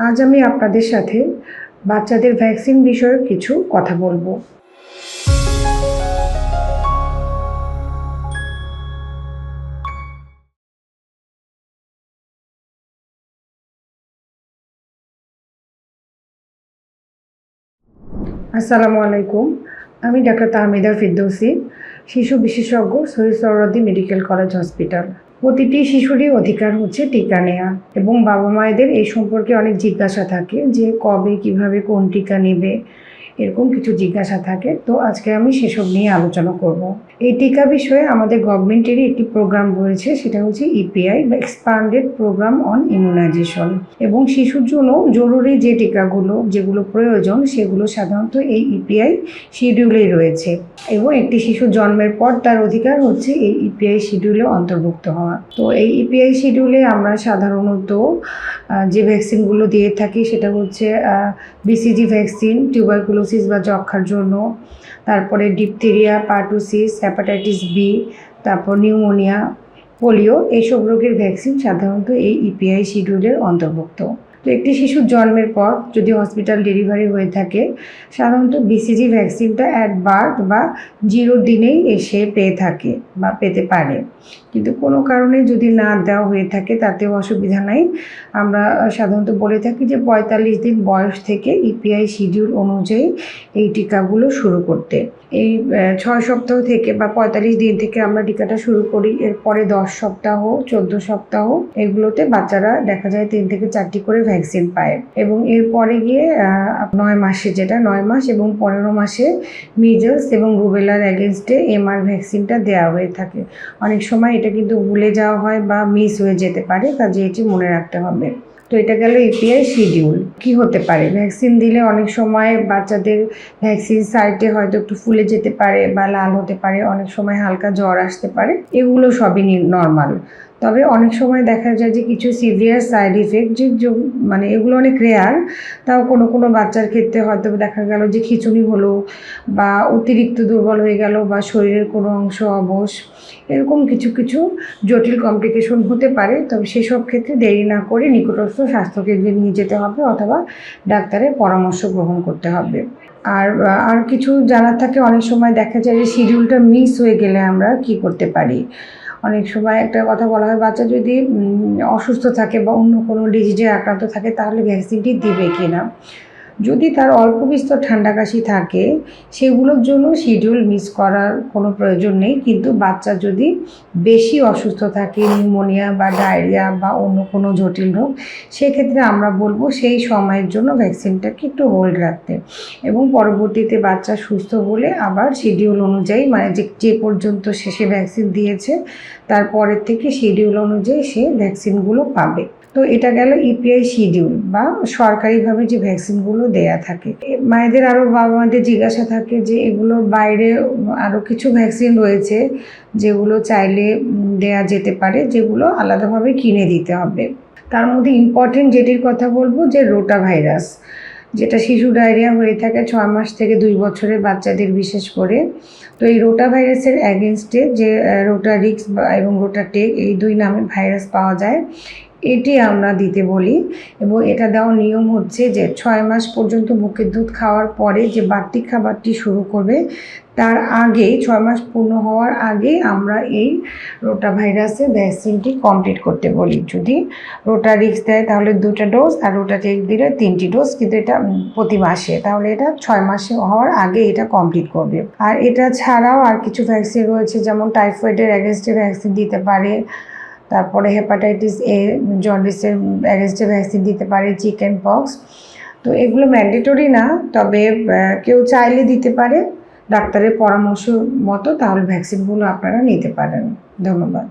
আজ আমি আপনাদের সাথে বাচ্চাদের ভ্যাকসিন বিষয়ে কিছু কথা বলবো। আসসালামু আলাইকুম। আমি ডাক্তার তাহমিদা ফিরদৌসী, শিশু বিশেষজ্ঞ, Shaheed Suhrawardy medical college hospital. প্রতিটি শিশুরই অধিকার হচ্ছে টিকা নেওয়া, এবং বাবা মায়েদের এই সম্পর্কে অনেক জিজ্ঞাসা থাকে যে কবে কিভাবে কোন টিকা নেবে, এরকম কিছু জিজ্ঞাসা থাকে। তো আজকে আমি সেসব নিয়ে আলোচনা করব। এই টিকা বিষয়ে আমাদের গভর্নমেন্টেরই একটি প্রোগ্রাম রয়েছে, সেটা হচ্ছে ইপিআই বা এক্সপান্ডেড প্রোগ্রাম অন ইমিউনাইজেশন। এবং শিশুর জন্য জরুরি যে টিকাগুলো যেগুলো প্রয়োজন সেগুলো সাধারণত এই ইপিআই শিডিউলেই রয়েছে, এবং একটি শিশু জন্মের পর তার অধিকার হচ্ছে এই ইপিআই শিডিউলে অন্তর্ভুক্ত হওয়া। তো এই ইপিআই শিডিউলে আমরা সাধারণত যে ভ্যাকসিনগুলো দিয়ে থাকি সেটা হচ্ছে বিসিজি ভ্যাকসিন টিউবারকুলোসিস বা যক্ষ্মার জন্য, তারপরে ডিপথেরিয়া, পার্টুসিস, হেপাটাইটিস বি, তারপর নিউমোনিয়া, পোলিও, এইসব রোগের ভ্যাকসিন সাধারণত এই ইপিআই শিডিউলের অন্তর্ভুক্ত। তো একটি শিশুর জন্মের পর যদি হসপিটাল ডেলিভারি হয়ে থাকে, সাধারণত বিসিজি ভ্যাকসিনটা অ্যাট বার্থ বা 0 দিনেই এসে পেয়ে থাকে বা পেতে পারে। কিন্তু কোনো কারণে যদি না দেওয়া হয়ে থাকে তাতেও অসুবিধা নাই। আমরা সাধারণত বলে থাকি যে 45 দিন বয়স থেকে ইপিআই শিডিউল অনুযায়ী এই টিকাগুলো শুরু করতে। এই 6 সপ্তাহ থেকে বা 45 দিন থেকে আমরা টিকাটা শুরু করি। এরপরে 10 সপ্তাহ, 14 সপ্তাহ এগুলোতে বাচ্চারা দেখা যায় 3 থেকে 4টি করে ভ্যাকসিন পায়। এবং এরপরে গিয়ে 9 মাসে, যেটা 9 মাস এবং 15 মাসে মিজলস এবং রুবেলার এগেনস্টে এমআর ভ্যাকসিনটা দেওয়া হয়ে থাকে। অনেক সময় এটা কিন্তু ভুলে যাওয়া হয় বা মিস হয়ে যেতে পারে, কাজে এটি মনে রাখতে হবে। তো এটা গেল ইপিআই শিডিউল। কি হতে পারে, ভ্যাকসিন দিলে অনেক সময় বাচ্চাদের ভ্যাকসিন সাইটে হয়তো একটু ফুলে যেতে পারে বা লাল হতে পারে, অনেক সময় হালকা জ্বর আসতে পারে, এগুলো সবই নর্মাল। তবে অনেক সময় দেখা যায় যে কিছু সিভিয়ার সাইড ইফেক্ট, যে মানে এগুলো অনেক রেয়ার, তাও কোনো কোনো বাচ্চার ক্ষেত্রে হয়তো দেখা গেল যে খিঁচুনি হলো বা অতিরিক্ত দুর্বল হয়ে গেল বা শরীরের কোনো অংশ অবশ, এরকম কিছু কিছু জটিল কমপ্লিকেশন হতে পারে। তবে সেসব ক্ষেত্রে দেরি না করে নিকটস্থ স্বাস্থ্যকেন্দ্রে নিয়ে যেতে হবে অথবা ডাক্তারের পরামর্শ গ্রহণ করতে হবে। আর কিছু জানার থাকে, অনেক সময় দেখা যায় যে শিডিউলটা মিস হয়ে গেলে আমরা কি করতে পারি। অনেক সময় একটা কথা বলা হয়, বাচ্চা যদি অসুস্থ থাকে বা অন্য কোনো ডিজিজে আক্রান্ত থাকে তাহলে ভ্যাকসিনটি দিবে কিনা। যদি তার অল্প বিস্তর ঠান্ডা কাশি থাকে সেগুলোর জন্য শিডিউল মিস করার কোনো প্রয়োজন নেই। কিন্তু বাচ্চা যদি বেশি অসুস্থ থাকে, নিউমোনিয়া বা ডায়রিয়া বা অন্য কোনো জটিল রোগ, সেক্ষেত্রে আমরা বলবো সেই সময়ের জন্য ভ্যাকসিনটাকে একটু হোল্ড রাখতে, এবং পরবর্তীতে বাচ্চা সুস্থ হলে আবার শিডিউল অনুযায়ী, মানে যে পর্যন্ত সে ভ্যাকসিন দিয়েছে তারপরের থেকে শিডিউল অনুযায়ী সে ভ্যাকসিনগুলো পাবে। তো এটা গেল ইপিআই শিডিউল বা সরকারিভাবে যে ভ্যাকসিনগুলো দেয়া থাকে। মায়েদের আরও বাবা মায়েদের জিজ্ঞাসা থাকে যে এগুলোর বাইরে আরও কিছু ভ্যাকসিন রয়েছে যেগুলো চাইলে দেয়া যেতে পারে, যেগুলো আলাদাভাবে কিনে দিতে হবে। তার মধ্যে ইম্পর্টেন্ট যেটির কথা বলবো, যে রোটা ভাইরাস, যেটা শিশু ডায়রিয়া হয়ে থাকে 6 মাস থেকে 2 বছরের বাচ্চাদের বিশেষ করে। তো এই রোটা ভাইরাসের অ্যাগেনস্টে যে রোটারিক্স এবং রোটাটেক, এই 2 নামে ভাইরাস পাওয়া যায়, এটি আমরা দিতে বলি। এবং এটা দেওয়ার নিয়ম হচ্ছে যে 6 মাস পর্যন্ত বুকের দুধ খাওয়ার পরে যে বাড়তি খাবারটি শুরু করবে তার আগে, 6 মাস পূর্ণ হওয়ার আগে আমরা এই রোটা ভাইরাসের ভ্যাকসিনটি কমপ্লিট করতে বলি। যদি রোটারিক্স দেয় তাহলে 2টা ডোজ, আর রোটাটেক দিলে 3টি ডোজ, কিন্তু এটা প্রতি মাসে, তাহলে এটা 6 মাসে হওয়ার আগে এটা কমপ্লিট করবে। আর এটা ছাড়াও আর কিছু ভ্যাকসিন রয়েছে, যেমন টাইফয়েডের অ্যাগেনস্টে ভ্যাকসিন দিতে পারে, তারপরে হেপাটাইটিস এ, জন্ডিসের অ্যাগেনস্টে ভ্যাকসিন দিতে পারে, চিকেন পক্স। তো এগুলো ম্যান্ডেটরি না, তবে কেউ চাইলে দিতে পারে ডাক্তারের পরামর্শ মতো, তাহলে ভ্যাকসিনগুলো আপনারা নিতে পারেন। ধন্যবাদ।